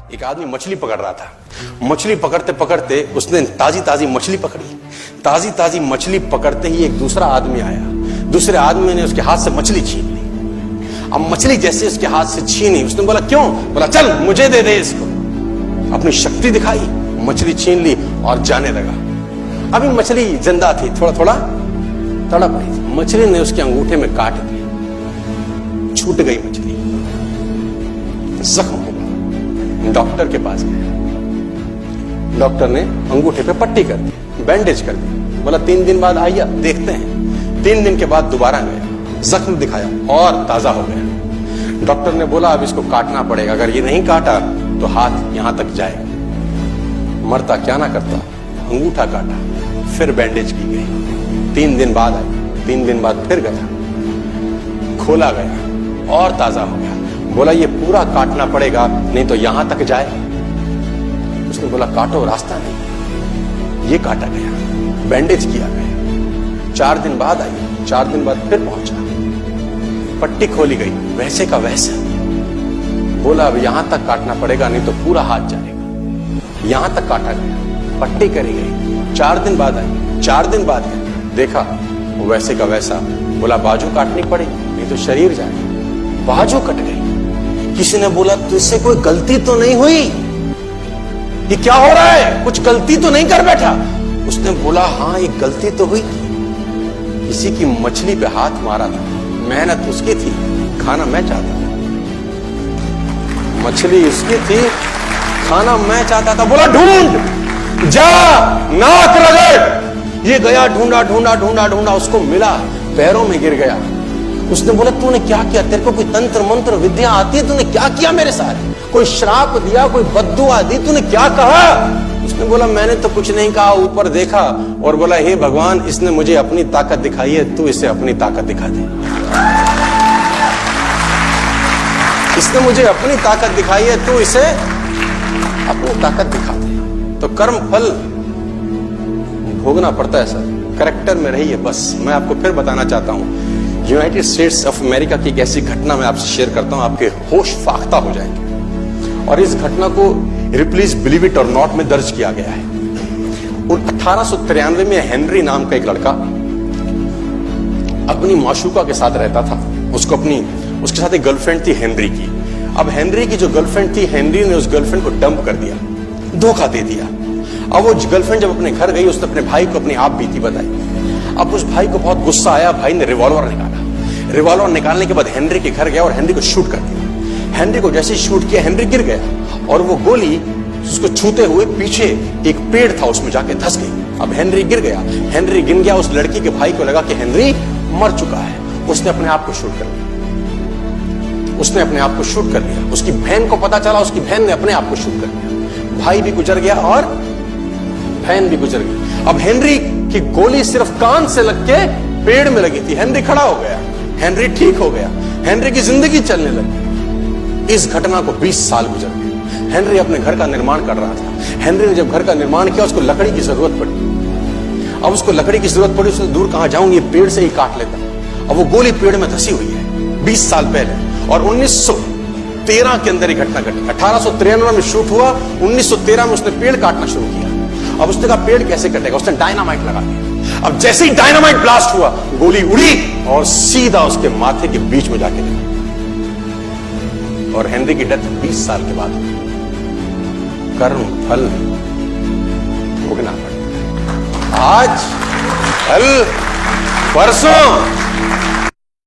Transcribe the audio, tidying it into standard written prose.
एक आदमी मछली पकड़ रहा था। मछली पकड़ते पकड़ते उसने ताजी ताजी मछली पकड़ी। ताजी ताजी मछली पकड़ते ही एक दूसरा आदमी आया। दूसरे आदमी ने उसके हाथ से मछली छीन ली। अब मछली जैसे उसके हाथ से छीनी, उसने बोला क्यों? बोला चल मुझे दे दे इसको। अपनी शक्ति दिखाई, मछली छीन ली और जाने लगा। अभी मछली जिंदा थी, थोड़ा थोड़ा तड़प रही थी। मछली ने उसके अंगूठे में काट दिया, छूट गई मछली, जख्म हो गया। डॉक्टर के पास गया। डॉक्टर ने अंगूठे पे पट्टी कर दी, बैंडेज कर दी। बोला 3 दिन बाद आइए देखते हैं। 3 दिन के बाद दोबारा गया, जख्म दिखाया और ताजा हो गया। डॉक्टर ने बोला अब इसको काटना पड़ेगा, अगर ये नहीं काटा तो हाथ यहां तक जाएगा। मरता क्या ना करता, अंगूठा काटा, फिर बैंडेज की गई। 3 दिन बाद आई, 3 दिन बाद फिर गया, खोला गया और ताजा हो गया। बोला ये पूरा काटना पड़ेगा नहीं तो यहां तक जाए। उसने बोला काटो, रास्ता नहीं। ये काटा गया, बैंडेज किया गया। 4 दिन बाद आई, 4 दिन बाद फिर पहुंचा, पट्टी खोली गई, वैसे का वैसा। बोला अब यहां तक काटना पड़ेगा नहीं तो पूरा हाथ जाएगा। यहां तक काटा गया, पट्टी करी गई। 4 दिन बाद आई, 4 दिन बाद देखा वैसे का वैसा। बोला बाजू काटनी पड़ेगी नहीं तो शरीर जाएगा। बाजू कट गई। किसी ने बोला तुझसे कोई गलती तो नहीं हुई? ये क्या हो रहा है? कुछ गलती तो नहीं कर बैठा? उसने बोला हाँ एक गलती तो हुई। किसी की मछली पे हाथ मारा था, मेहनत उसकी थी, खाना मैं चाहता था। मछली उसकी थी, खाना मैं चाहता था। बोला ढूंढ, जा, नाक रगड़। ये गया, ढूंढा ढूंढा ढूंढा ढूंढा, उसको मिला, पैरों में गिर गया। उसने बोला तूने क्या किया? तेरे को कोई तंत्र मंत्र विद्या आती है? तूने क्या किया मेरे साथ? कोई श्राप दिया, कोई बद्दुआ दी? तूने क्या कहा? उसने बोला मैंने तो कुछ नहीं कहा, ऊपर देखा और बोला हे भगवान इसने मुझे अपनी ताकत दिखाई है, तू इसे अपनी ताकत दिखा दे। इसने मुझे अपनी ताकत दिखाई है, तू इसे अपनी ताकत दिखा दे। तो कर्म फल भोगना पड़ता है सर, करेक्टर में रहिए बस। मैं आपको फिर बताना चाहता हूं, यूनाइटेड स्टेट्स ऑफ अमेरिका की एक ऐसी घटना मैं आपसे शेयर करता हूं, आपके होश फाख्ता हो जाएंगे। और इस घटना को रिप्लीज बिलीव इट और नॉट में दर्ज किया गया है। 1893 में हेनरी नाम का एक लड़का अपनी माशूका के साथ रहता था। उसके साथ एक गर्लफ्रेंड थी हेनरी की। अब हेनरी की जो गर्लफ्रेंड थी, हेनरी ने उस गर्लफ्रेंड को डंप कर दिया, धोखा दे दिया। अब वो गर्लफ्रेंड जब अपने घर गई, उसने अपने भाई को अपनी आप बीती बताई। अब उस भाई को बहुत गुस्सा आया, भाई ने रिवॉल्वर निकाला। रिवॉल्वर निकालने के बाद हेनरी के घर गया और हेनरी को शूट कर दिया। हेनरी को जैसे ही शूट किया, हेनरी गिर गया और वो गोली उसको छूते हुए पीछे एक पेड़ था, उसमें जाके धंस गई। अब हेनरी गिर गया, हेनरी गिर गया। उस लड़की के भाई को लगा कि हेनरी मर चुका है, उसने अपने आप को शूट कर लिया। उसने अपने आप को शूट कर लिया। उसकी बहन को पता चला, उसकी बहन ने अपने आप को शूट कर लिया। भाई भी गुजर गया और बहन भी गुजर गई। अब हेनरी की गोली सिर्फ कान से लग के पेड़ में लगी थी। हेनरी खड़ा हो गया, हेनरी ठीक हो गया, हेनरी की जिंदगी चलने लगी। इस घटना को 20 साल गुजर गए। हेनरी अपने घर का निर्माण कर रहा था। हेनरी ने जब घर का निर्माण किया, उसको लकड़ी की जरूरत पड़ी। अब उसको लकड़ी की जरूरत पड़ी, उसने दूर कहां जाऊं, ये पेड़ से ही काट लेता। अब वो गोली पेड़ में धसी हुई है 20 साल पहले। और 1913 के अंदर ये घटना घटी। 1893 में शूट हुआ, 1913 में उसने पेड़ काटना शुरू किया। अब उसने कहा पेड़ कैसे कटेगा? उसने डायनामाइट लगा दिया। अब जैसे ही डायनामाइट ब्लास्ट हुआ, गोली उड़ी और सीधा उसके माथे के बीच में जाके लगी। और हेनरी की डेथ 20 साल के बाद हुई। कर्म फल भोगना पड़ता है। आज, कल, परसों